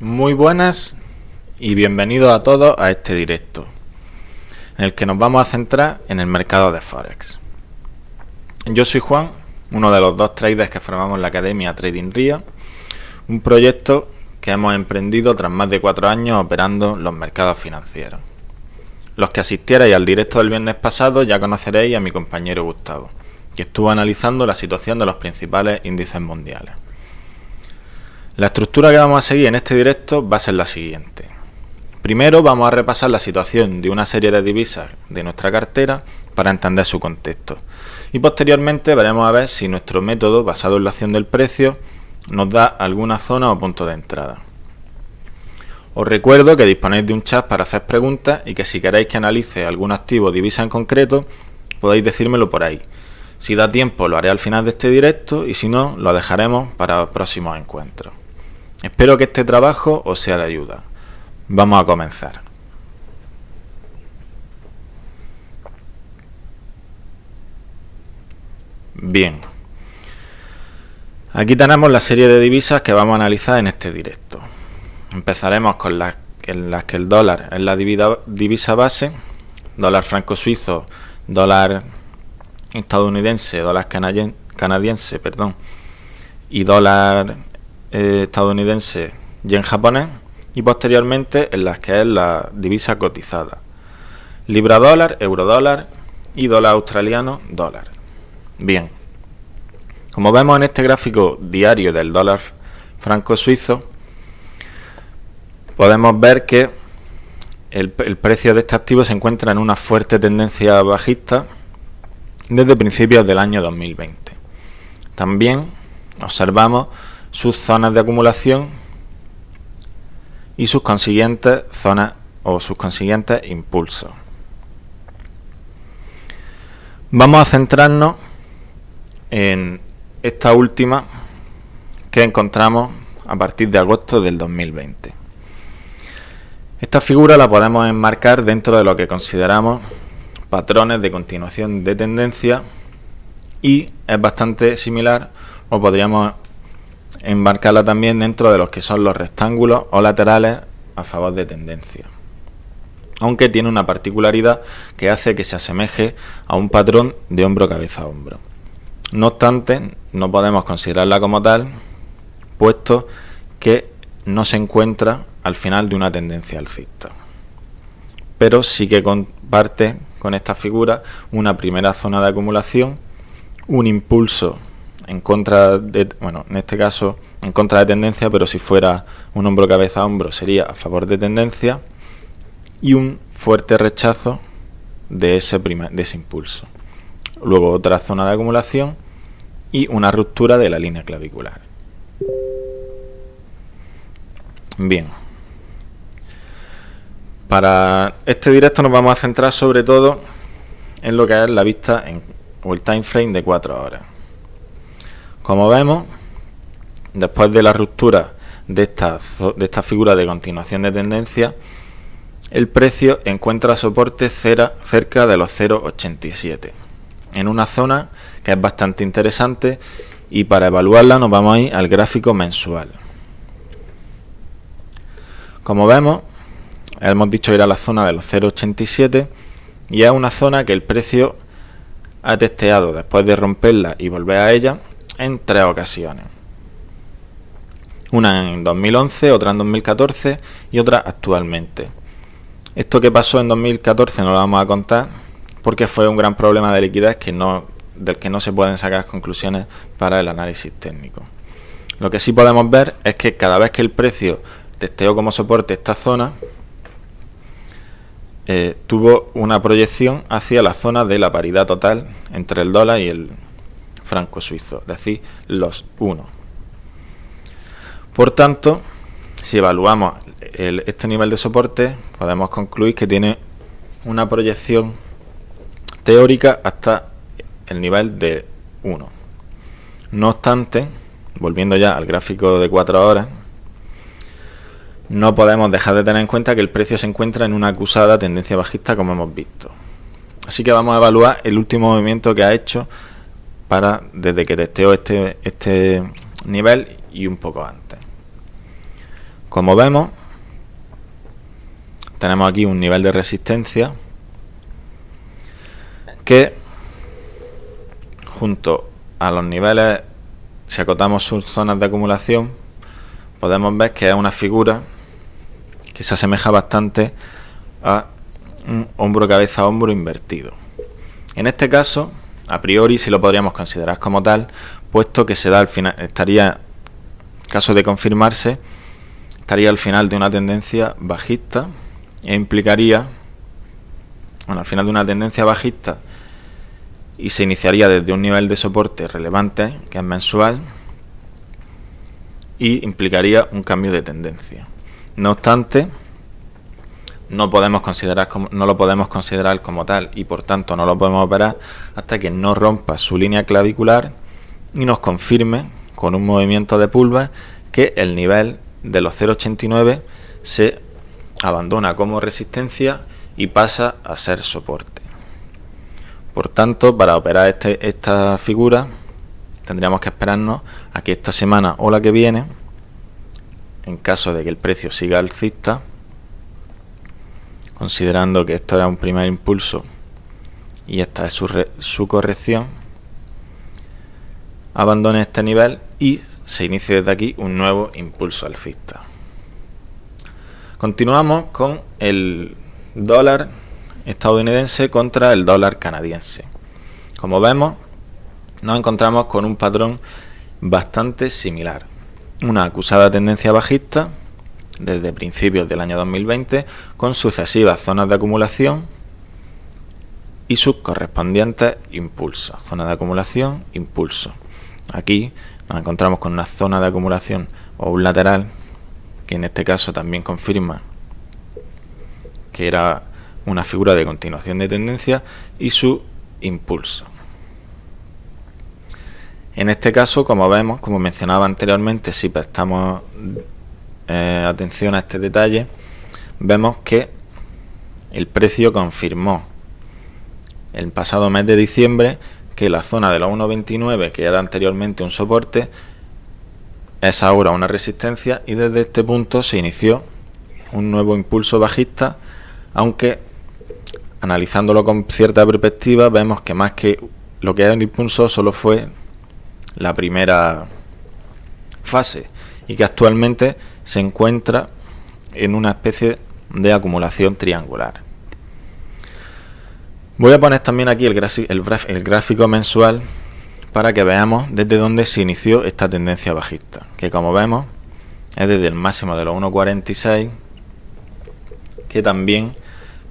Muy buenas y bienvenidos a todos a este directo, en el que nos vamos a centrar en el mercado de Forex. Yo soy Juan, uno de los dos traders que formamos la Academia Trading RIA, un proyecto que hemos emprendido tras más de 4 años operando los mercados financieros. Los que asistierais al directo del viernes pasado ya conoceréis a mi compañero Gustavo, que estuvo analizando la situación de los principales índices mundiales. La estructura que vamos a seguir en este directo va a ser la siguiente. Primero vamos a repasar la situación de una serie de divisas de nuestra cartera para entender su contexto. Y posteriormente veremos a ver si nuestro método basado en la acción del precio nos da alguna zona o punto de entrada. Os recuerdo que disponéis de un chat para hacer preguntas y que si queréis que analice algún activo o divisa en concreto, podéis decírmelo por ahí. Si da tiempo lo haré al final de este directo y si no, lo dejaremos para próximos encuentros. Espero que este trabajo os sea de ayuda. Vamos a comenzar. Bien. Aquí tenemos la serie de divisas que vamos a analizar en este directo. Empezaremos con las que el dólar es la divisa base, dólar franco suizo, dólar estadounidense, dólar canadiense, y dólar estadounidense, yen japonés, y posteriormente en las que es la divisa cotizada, libra dólar, euro dólar y dólar australiano dólar. Bien, como vemos en este gráfico diario del dólar franco suizo, podemos ver que el precio de este activo se encuentra en una fuerte tendencia bajista desde principios del año 2020. También observamos sus zonas de acumulación y sus consiguientes zonas o sus consiguientes impulsos. Vamos a centrarnos en esta última que encontramos a partir de agosto del 2020. Esta figura la podemos enmarcar dentro de lo que consideramos patrones de continuación de tendencia y es bastante similar, o podríamos enmarcarla también dentro de los que son los rectángulos o laterales a favor de tendencia, aunque tiene una particularidad que hace que se asemeje a un patrón de hombro cabeza a hombro. No obstante, no podemos considerarla como tal, puesto que no se encuentra al final de una tendencia alcista, pero sí que comparte con esta figura una primera zona de acumulación, un impulso en contra de, en este caso en contra de tendencia, pero si fuera un hombro cabeza a hombro sería a favor de tendencia, y un fuerte rechazo de ese impulso. Luego otra zona de acumulación y una ruptura de la línea clavicular. Bien. Para este directo nos vamos a centrar sobre todo en lo que es la vista o el time frame de 4 horas. Como vemos, después de la ruptura de esta figura de continuación de tendencia, el precio encuentra soporte cerca de los 0,87, en una zona que es bastante interesante, y para evaluarla nos vamos a ir al gráfico mensual. Como vemos, hemos dicho ir a la zona de los 0,87 y es una zona que el precio ha testeado después de romperla y volver a ella en 3 ocasiones. Una en 2011, otra en 2014 y otra actualmente. Esto que pasó en 2014 no lo vamos a contar porque fue un gran problema de liquidez del que no se pueden sacar conclusiones para el análisis técnico. Lo que sí podemos ver es que cada vez que el precio testeó como soporte esta zona, tuvo una proyección hacia la zona de la paridad total entre el dólar y el franco suizo, es decir, los 1. Por tanto, si evaluamos este nivel de soporte, podemos concluir que tiene una proyección teórica hasta el nivel de 1. No obstante, volviendo ya al gráfico de 4 horas, no podemos dejar de tener en cuenta que el precio se encuentra en una acusada tendencia bajista, como hemos visto. Así que vamos a evaluar el último movimiento que ha hecho desde que testeó este nivel y un poco antes. Como vemos, tenemos aquí un nivel de resistencia que, junto a los niveles, si acotamos sus zonas de acumulación, podemos ver que es una figura que se asemeja bastante a un hombro-cabeza-hombro invertido. En este caso, a priori sí lo podríamos considerar como tal, puesto que se da al final, estaría, en caso de confirmarse, estaría al final de una tendencia bajista e implicaría, al final de una tendencia bajista, y se iniciaría desde un nivel de soporte relevante, que es mensual, y implicaría un cambio de tendencia. No obstante, no lo podemos considerar como tal, y por tanto no lo podemos operar hasta que no rompa su línea clavicular y nos confirme con un movimiento de pullback que el nivel de los 0,89 se abandona como resistencia y pasa a ser soporte. Por tanto, para operar esta figura tendríamos que esperarnos a que esta semana o la que viene, en caso de que el precio siga alcista, considerando que esto era un primer impulso y esta es su corrección, abandone este nivel y se inicie desde aquí un nuevo impulso alcista. Continuamos con el dólar estadounidense contra el dólar canadiense. Como vemos, nos encontramos con un patrón bastante similar. Una acusada tendencia bajista desde principios del año 2020, con sucesivas zonas de acumulación y sus correspondientes impulsos. Zona de acumulación, impulso. Aquí nos encontramos con una zona de acumulación o un lateral, que en este caso también confirma que era una figura de continuación de tendencia, y su impulso. En este caso, como vemos, como mencionaba anteriormente, si prestamos atención a este detalle, vemos que el precio confirmó el pasado mes de diciembre que la zona de los 1,29, que era anteriormente un soporte, es ahora una resistencia, y desde este punto se inició un nuevo impulso bajista, aunque analizándolo con cierta perspectiva vemos que más que lo que es el impulso solo fue la primera fase y que actualmente se encuentra en una especie de acumulación triangular. Voy a poner también aquí el gráfico mensual para que veamos desde dónde se inició esta tendencia bajista, que como vemos es desde el máximo de los 1,46, que también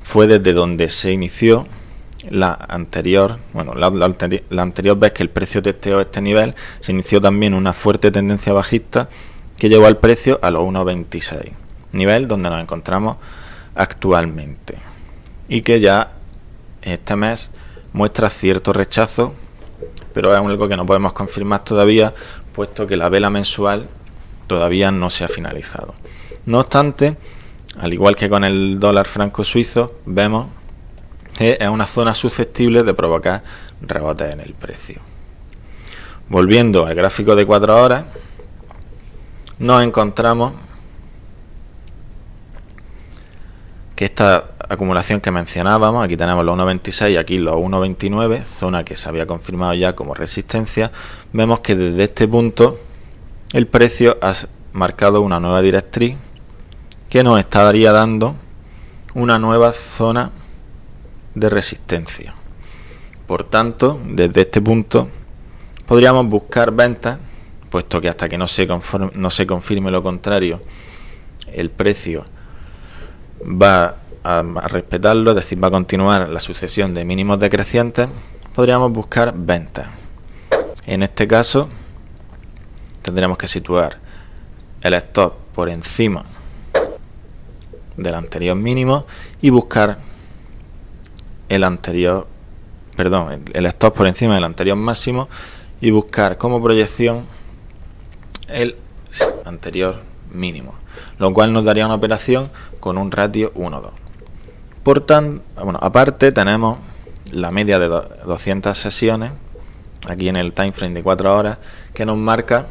fue desde donde se inició la anterior vez que el precio testeó este nivel. Se inició también una fuerte tendencia bajista que llevó al precio a los 1,26, nivel donde nos encontramos actualmente, y que ya este mes muestra cierto rechazo, pero es algo que no podemos confirmar todavía, puesto que la vela mensual todavía no se ha finalizado. No obstante, al igual que con el dólar franco suizo, vemos que es una zona susceptible de provocar rebotes en el precio. Volviendo al gráfico de 4 horas, nos encontramos que esta acumulación que mencionábamos, aquí tenemos los 1,26 y aquí los 1,29, zona que se había confirmado ya como resistencia, vemos que desde este punto el precio ha marcado una nueva directriz que nos estaría dando una nueva zona de resistencia. Por tanto, desde este punto podríamos buscar ventas, puesto que hasta que no se confirme lo contrario, el precio va a respetarlo, es decir, va a continuar la sucesión de mínimos decrecientes. Podríamos buscar ventas. En este caso tendremos que situar el stop por encima del anterior mínimo y buscar el stop por encima del anterior máximo y buscar como proyección el anterior mínimo, lo cual nos daría una operación con un ratio 1,2. Por tanto, aparte tenemos la media de 200 sesiones aquí en el time frame de 4 horas, que nos marca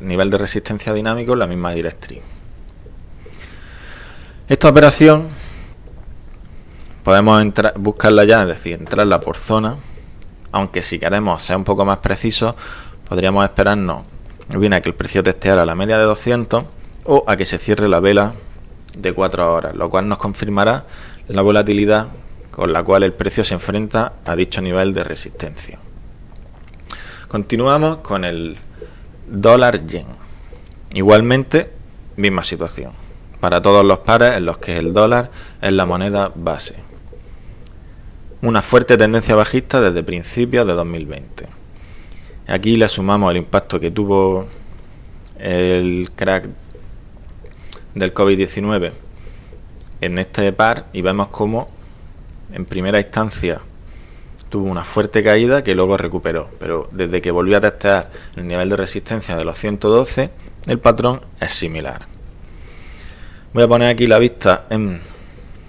nivel de resistencia dinámico en la misma directriz. Esta operación podemos buscarla ya, es decir, entrarla por zona, aunque si queremos ser un poco más precisos, podríamos esperarnos bien a que el precio testeara la media de 200 o a que se cierre la vela de 4 horas, lo cual nos confirmará la volatilidad con la cual el precio se enfrenta a dicho nivel de resistencia. Continuamos con el dólar yen. Igualmente, misma situación para todos los pares en los que el dólar es la moneda base. Una fuerte tendencia bajista desde principios de 2020. Aquí le sumamos el impacto que tuvo el crack del COVID-19 en este par y vemos cómo en primera instancia tuvo una fuerte caída que luego recuperó, pero desde que volvió a testear el nivel de resistencia de los 112, el patrón es similar. Voy a poner aquí la vista en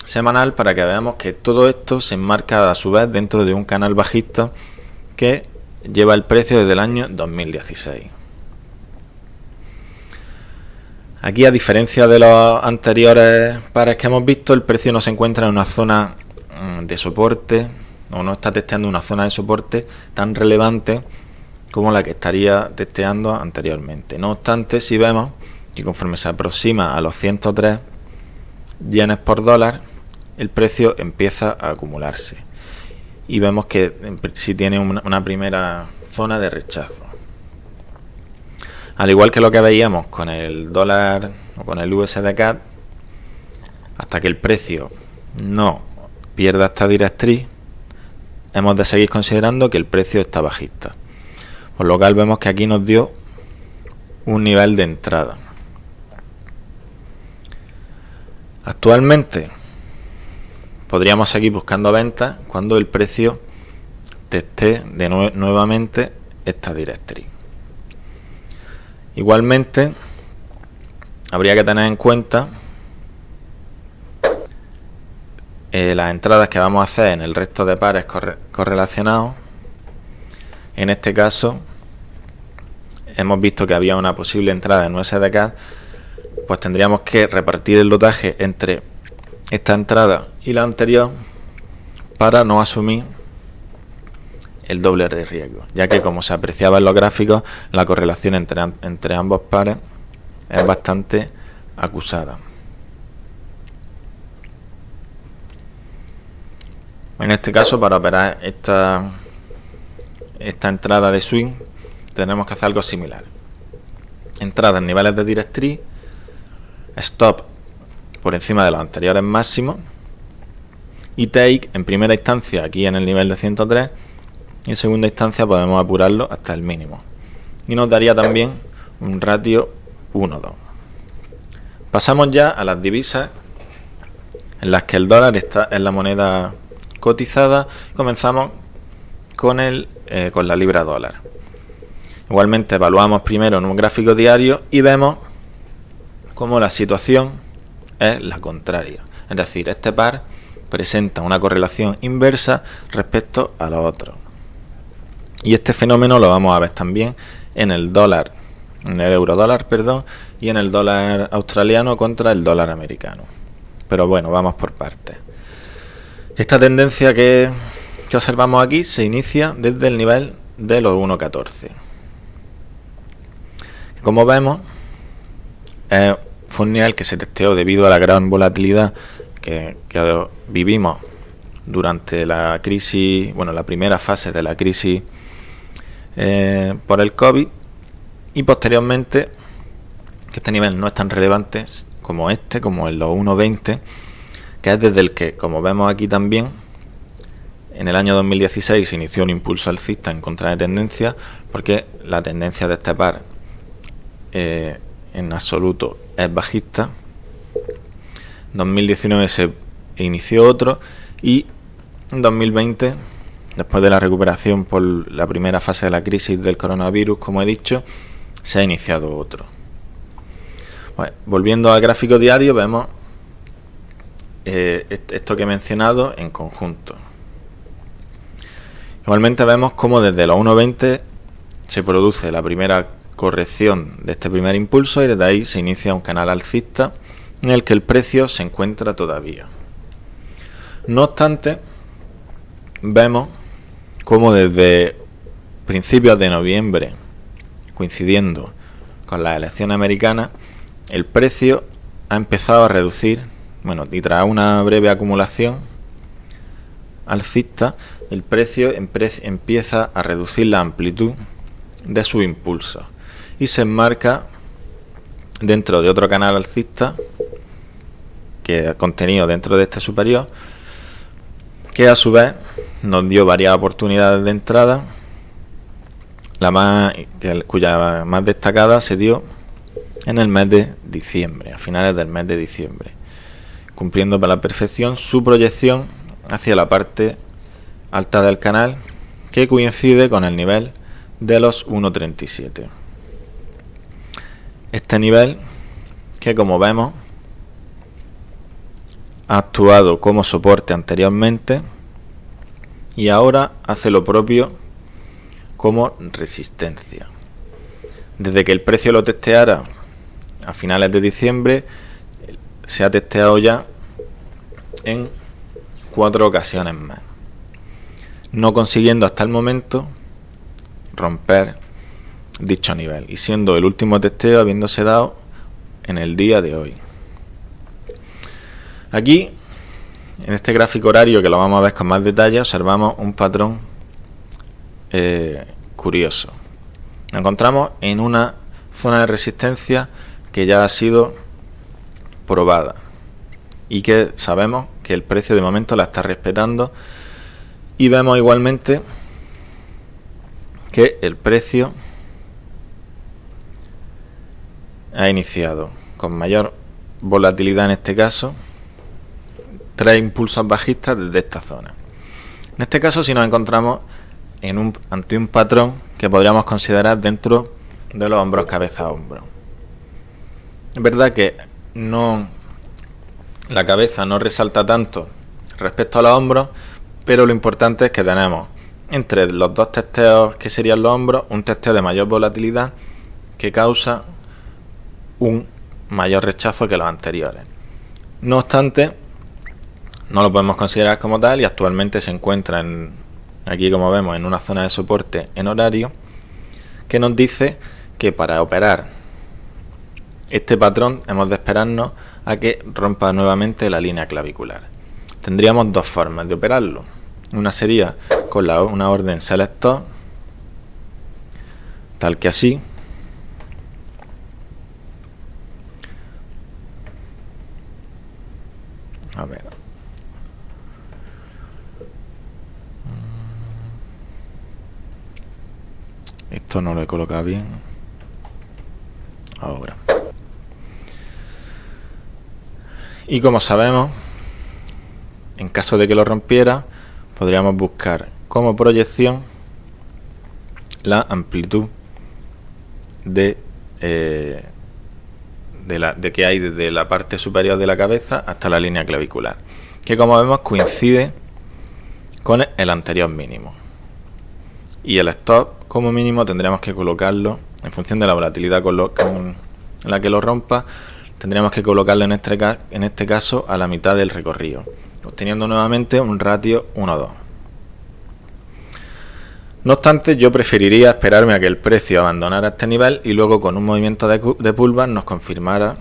semanal para que veamos que todo esto se enmarca a su vez dentro de un canal bajista que lleva el precio desde el año 2016. Aquí, a diferencia de los anteriores pares que hemos visto, el precio no se encuentra en una zona de soporte o no está testeando una zona de soporte tan relevante como la que estaría testeando anteriormente. No obstante, si vemos que conforme se aproxima a los 103 yenes por dólar, el precio empieza a acumularse y vemos que sí tiene una primera zona de rechazo. Al igual que lo que veíamos con el dólar o con el USD-CAD, hasta que el precio no pierda esta directriz, hemos de seguir considerando que el precio está bajista. Por lo cual vemos que aquí nos dio un nivel de entrada. Actualmente podríamos seguir buscando ventas cuando el precio teste nuevamente esta directriz. Igualmente, habría que tener en cuenta las entradas que vamos a hacer en el resto de pares correlacionados. En este caso, hemos visto que había una posible entrada en USD-CAD, pues tendríamos que repartir el lotaje entre esta entrada y la anterior para no asumir el doble de riesgo, ya que, como se apreciaba en los gráficos, la correlación entre ambos pares es bastante acusada. En este caso, para operar esta entrada de swing, tenemos que hacer algo similar. Entrada en niveles de directriz, stop por encima de los anteriores máximos y take en primera instancia aquí en el nivel de 103 y en segunda instancia podemos apurarlo hasta el mínimo y nos daría también un ratio 1-2. Pasamos ya a las divisas en las que el dólar es la moneda cotizada. Comenzamos con la libra dólar. Igualmente evaluamos primero en un gráfico diario y vemos cómo la situación es la contraria, es decir, este par presenta una correlación inversa respecto a los otros. Y este fenómeno lo vamos a ver también en el dólar, en el eurodólar, y en el dólar australiano contra el dólar americano. Pero bueno, vamos por partes. Esta tendencia que observamos aquí se inicia desde el nivel de los 1.14. Como vemos, fue un nivel que se testeó debido a la gran volatilidad que vivimos durante la crisis, la primera fase de la crisis por el COVID, y posteriormente, que este nivel no es tan relevante como en los 1.20, que es desde el que, como vemos aquí también, en el año 2016 se inició un impulso alcista en contra de tendencia, porque la tendencia de este par en absoluto es bajista. En 2019 se inició otro y en 2020, después de la recuperación por la primera fase de la crisis del coronavirus, como he dicho, se ha iniciado otro. Bueno, volviendo al gráfico diario, vemos esto que he mencionado en conjunto. Igualmente vemos cómo desde los 1.20 se produce la primera corrección de este primer impulso y desde ahí se inicia un canal alcista en el que el precio se encuentra todavía. No obstante, vemos como desde principios de noviembre, coincidiendo con las elecciones americanas, el precio ha empezado a reducir, y tras una breve acumulación alcista, el precio empieza a reducir la amplitud de sus impulsos y se enmarca dentro de otro canal alcista que contenido dentro de este superior, que a su vez nos dio varias oportunidades de entrada, cuya más destacada se dio en el mes de diciembre, a finales del mes de diciembre, cumpliendo para la perfección su proyección hacia la parte alta del canal, que coincide con el nivel de los 1.37. Este nivel, que como vemos ha actuado como soporte anteriormente y ahora hace lo propio como resistencia. Desde que el precio lo testeara a finales de diciembre, se ha testeado ya en 4 ocasiones más, no consiguiendo hasta el momento romper dicho nivel y siendo el último testeo habiéndose dado en el día de hoy. Aquí, en este gráfico horario, que lo vamos a ver con más detalle, observamos un patrón curioso. Nos encontramos en una zona de resistencia que ya ha sido probada y que sabemos que el precio de momento la está respetando, y vemos igualmente que el precio ha iniciado con mayor volatilidad, en este caso 3 impulsos bajistas desde esta zona. En este caso sí nos encontramos ante un patrón que podríamos considerar dentro de los hombros cabeza a hombro. Es verdad que la cabeza no resalta tanto respecto a los hombros, pero lo importante es que tenemos entre los dos testeos que serían los hombros un testeo de mayor volatilidad que causa un mayor rechazo que los anteriores. No obstante, no lo podemos considerar como tal y actualmente se encuentra aquí, como vemos, en una zona de soporte en horario, que nos dice que para operar este patrón hemos de esperarnos a que rompa nuevamente la línea clavicular. Tendríamos dos formas de operarlo. Una sería con una orden selector, tal que así. A ver. Esto no lo he colocado bien. Ahora. Y como sabemos, en caso de que lo rompiera, podríamos buscar como proyección la amplitud de que hay desde la parte superior de la cabeza hasta la línea clavicular, que como vemos coincide con el anterior mínimo. Y el stop como mínimo tendríamos que colocarlo en función de la volatilidad con la que lo rompa. Tendríamos que colocarlo en este caso a la mitad del recorrido, obteniendo nuevamente un ratio 1-2. No obstante, yo preferiría esperarme a que el precio abandonara este nivel y luego con un movimiento de pullback nos confirmara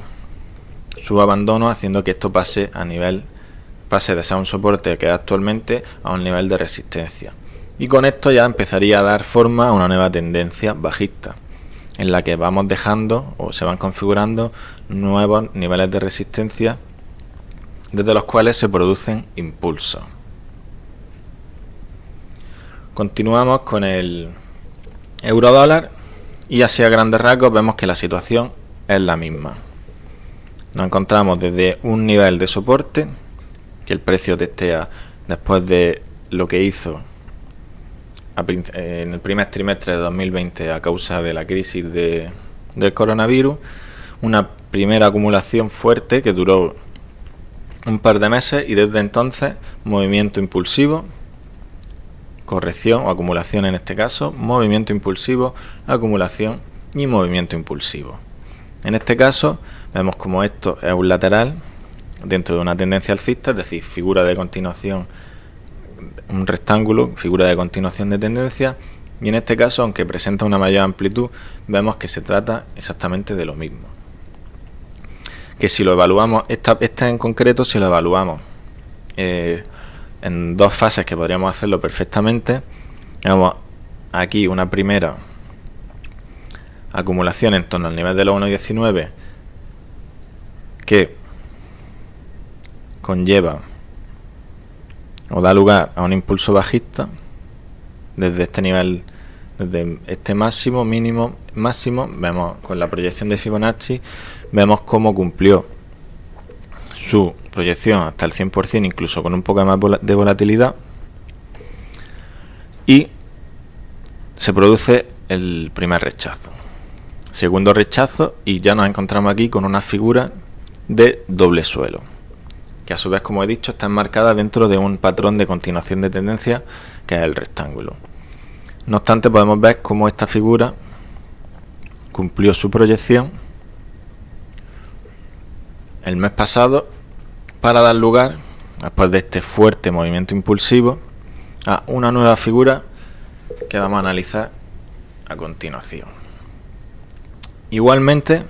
su abandono, haciendo que esto pase de ser un soporte que es actualmente a un nivel de resistencia. Y con esto ya empezaría a dar forma a una nueva tendencia bajista, en la que vamos dejando o se van configurando nuevos niveles de resistencia desde los cuales se producen impulsos. Continuamos con el euro-dólar y así a grandes rasgos vemos que la situación es la misma. Nos encontramos desde un nivel de soporte que el precio testea después de lo que hizo en el primer trimestre de 2020 a causa de la crisis del coronavirus, una primera acumulación fuerte que duró un par de meses y desde entonces movimiento impulsivo, corrección o acumulación en este caso, movimiento impulsivo, acumulación y movimiento impulsivo. En este caso vemos como esto es un lateral dentro de una tendencia alcista, es decir, figura de continuación, un rectángulo, figura de continuación de tendencia, y en este caso, aunque presenta una mayor amplitud, vemos que se trata exactamente de lo mismo. Que si lo evaluamos, esta en concreto, si lo evaluamos en dos fases, que podríamos hacerlo perfectamente, vemos aquí una primera acumulación en torno al nivel de los 1,19 que conlleva o da lugar a un impulso bajista desde este nivel, desde este máximo, mínimo, máximo. Vemos con la proyección de Fibonacci, vemos cómo cumplió su proyección hasta el 100%, incluso con un poco más de volatilidad, y se produce el primer rechazo, segundo rechazo, y ya nos encontramos aquí con una figura de doble suelo, que a su vez, como he dicho, está enmarcada dentro de un patrón de continuación de tendencia que es el rectángulo. No obstante, podemos ver cómo esta figura cumplió su proyección el mes pasado para dar lugar, después de este fuerte movimiento impulsivo, a una nueva figura que vamos a analizar a continuación. Igualmente,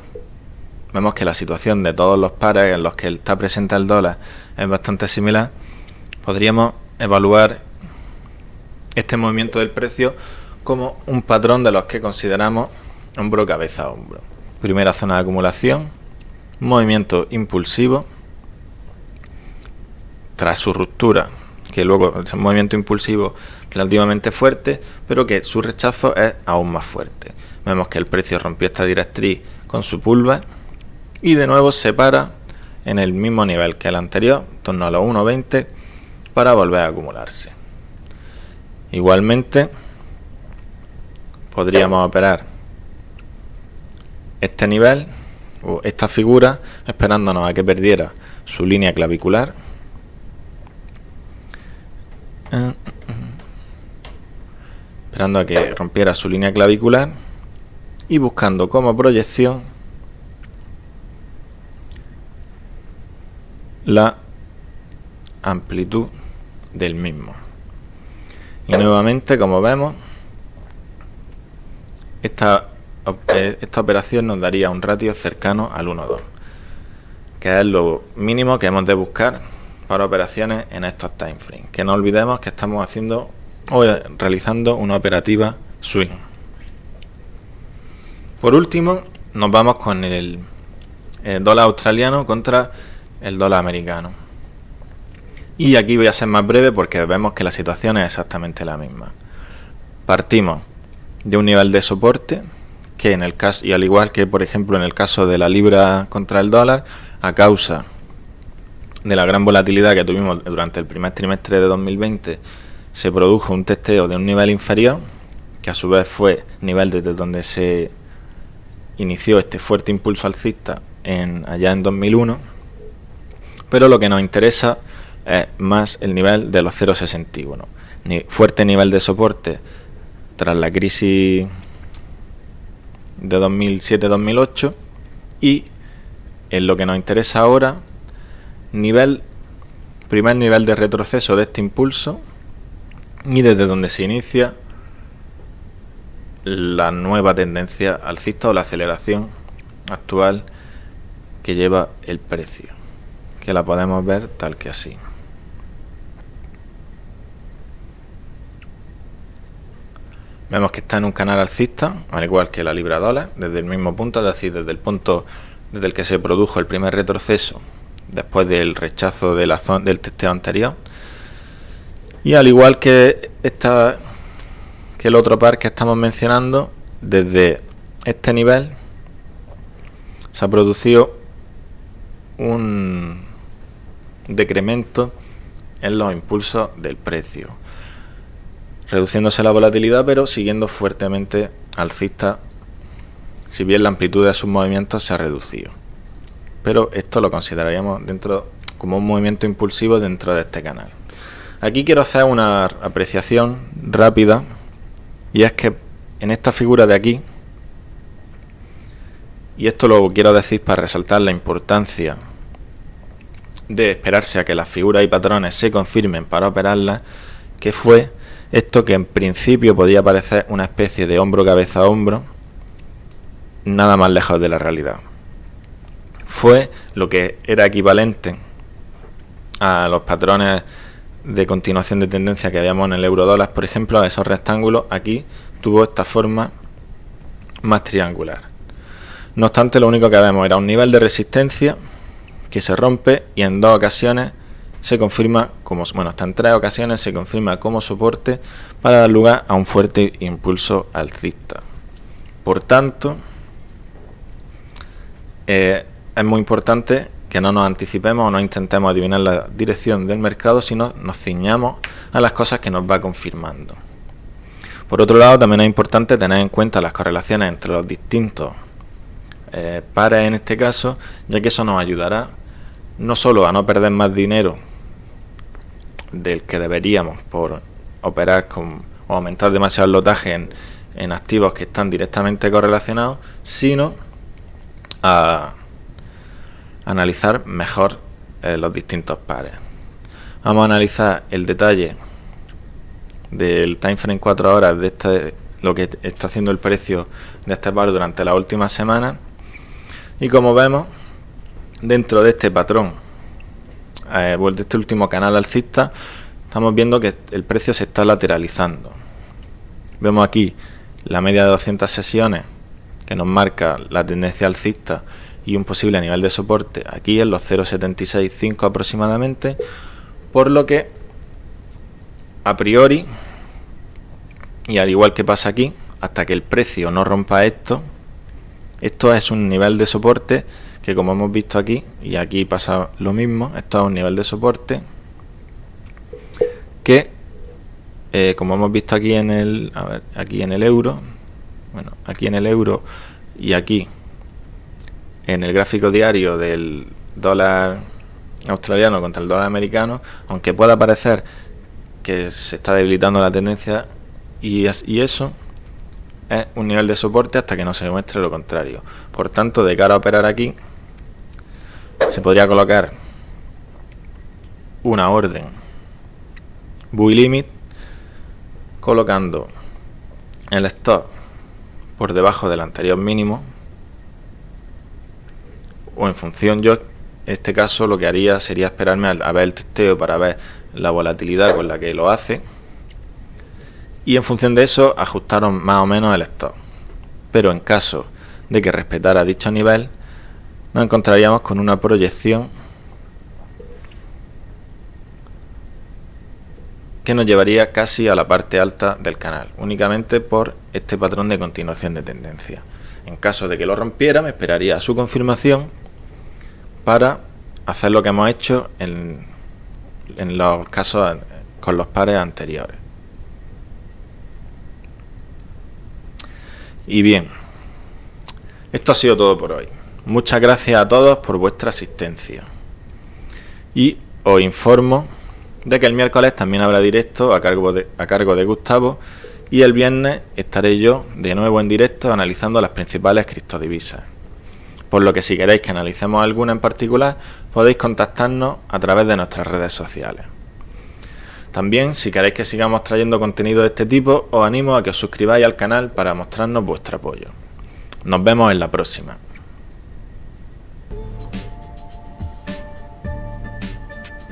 vemos que la situación de todos los pares en los que está presente el dólar es bastante similar. Podríamos evaluar este movimiento del precio como un patrón de los que consideramos hombro, cabeza, hombro. Primera zona de acumulación, movimiento impulsivo, tras su ruptura, que luego es un movimiento impulsivo relativamente fuerte, pero que su rechazo es aún más fuerte. Vemos que el precio rompió esta directriz con su pullback y de nuevo se para en el mismo nivel que el anterior, en torno a los 1,20, para volver a acumularse. Igualmente podríamos operar este nivel o esta figura esperándonos a que perdiera su línea clavicular, esperando a que rompiera su línea clavicular y buscando como proyección la amplitud del mismo. Y nuevamente, como vemos, esta operación nos daría un ratio cercano al 1,2, que es lo mínimo que hemos de buscar para operaciones en estos time frames. Que no olvidemos que estamos haciendo o realizando una operativa swing. Por último, nos vamos con el dólar australiano contra el dólar americano. Y aquí voy a ser más breve porque vemos que la situación es exactamente la misma. Partimos de un nivel de soporte que en el caso, y al igual que por ejemplo en el caso de la libra contra el dólar, a causa de la gran volatilidad que tuvimos durante el primer trimestre de 2020, se produjo un testeo de un nivel inferior, que a su vez fue nivel desde donde se inició este fuerte impulso alcista allá en 2001, pero lo que nos interesa es más el nivel de los 0,61, fuerte nivel de soporte tras la crisis de 2007-2008, y en lo que nos interesa ahora, primer nivel de retroceso de este impulso y desde donde se inicia la nueva tendencia alcista o la aceleración actual que lleva el precio, que la podemos ver tal que así. Vemos que está en un canal alcista, al igual que la libra dólar, desde el mismo punto, es decir, desde el punto desde el que se produjo el primer retroceso después del rechazo de del testeo anterior. Y al igual que el otro par que estamos mencionando, desde este nivel se ha producido un decremento en los impulsos del precio, reduciéndose la volatilidad pero siguiendo fuertemente alcista, si bien la amplitud de sus movimientos se ha reducido. Pero esto lo consideraríamos como un movimiento impulsivo dentro de este canal. Aquí quiero hacer una apreciación rápida, y es que en esta figura de aquí y esto lo quiero decir para resaltar la importancia de esperarse a que las figuras y patrones se confirmen para operarlas, que fue esto que en principio podía parecer una especie de hombro cabeza a hombro, nada más lejos de la realidad. Fue lo que era equivalente a los patrones de continuación de tendencia que habíamos en el euro-dólar, por ejemplo, a esos rectángulos. Aquí tuvo esta forma más triangular. No obstante, lo único que vemos era un nivel de resistencia que se rompe y en dos ocasiones se confirma como, bueno, hasta en 3 ocasiones se confirma como soporte para dar lugar a un fuerte impulso alcista. Por tanto, es muy importante que no nos anticipemos o no intentemos adivinar la dirección del mercado, sino nos ciñamos a las cosas que nos va confirmando. Por otro lado, también es importante tener en cuenta las correlaciones entre los distintos pares en este caso, ya que eso nos ayudará no solo a no perder más dinero del que deberíamos por operar con o aumentar demasiado el lotaje en activos que están directamente correlacionados, sino a analizar mejor los distintos pares. Vamos a analizar el detalle del time frame 4 horas de lo que está haciendo el precio de este par durante la última semana, y como vemos, dentro de este patrón de este último canal alcista, estamos viendo que el precio se está lateralizando. Vemos aquí la media de 200 sesiones que nos marca la tendencia alcista y un posible nivel de soporte aquí en los 0.765 aproximadamente, por lo que a priori, y al igual que pasa aquí, hasta que el precio no rompa esto es un nivel de soporte que, como hemos visto aquí, y aquí pasa lo mismo, esto es un nivel de soporte que, como hemos visto aquí en el, aquí en el euro, bueno, aquí en el euro y aquí en el gráfico diario del dólar australiano contra el dólar americano, aunque pueda parecer que se está debilitando la tendencia, y eso es un nivel de soporte hasta que no se demuestre lo contrario. Por tanto, de cara a operar aquí, se podría colocar una orden buy limit colocando el stop por debajo del anterior mínimo, o en función, yo en este caso lo que haría sería esperarme a ver el testeo para ver la volatilidad con la que lo hace, y en función de eso ajustaron más o menos el stop. Pero en caso de que respetara dicho nivel, nos encontraríamos con una proyección que nos llevaría casi a la parte alta del canal, únicamente por este patrón de continuación de tendencia. En caso de que lo rompiera, me esperaría a su confirmación para hacer lo que hemos hecho en los casos con los pares anteriores. Y bien, esto ha sido todo por hoy. Muchas gracias a todos por vuestra asistencia. Y os informo de que el miércoles también habrá directo a cargo de Gustavo, y el viernes estaré yo de nuevo en directo analizando las principales criptodivisas. Por lo que si queréis que analicemos alguna en particular, podéis contactarnos a través de nuestras redes sociales. También, si queréis que sigamos trayendo contenido de este tipo, os animo a que os suscribáis al canal para mostrarnos vuestro apoyo. Nos vemos en la próxima.